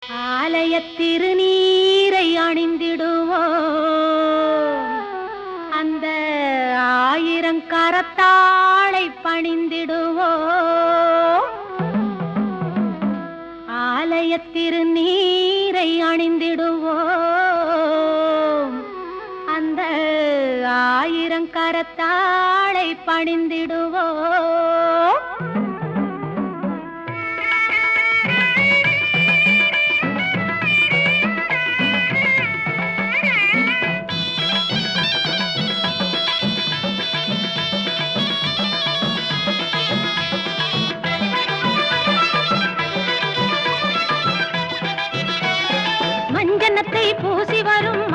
ஆலய திருநீரை அணிந்திடுவோம், அந்த ஆயிரங்கரத்தாளை பணிந்திடுவோம். ஆலய திருநீரை அணிந்திடுவோம், அந்த ஆயிரங்கரத்தாளை பணிந்திடுவோம். மஞ்சனத்தை பூசி வரும்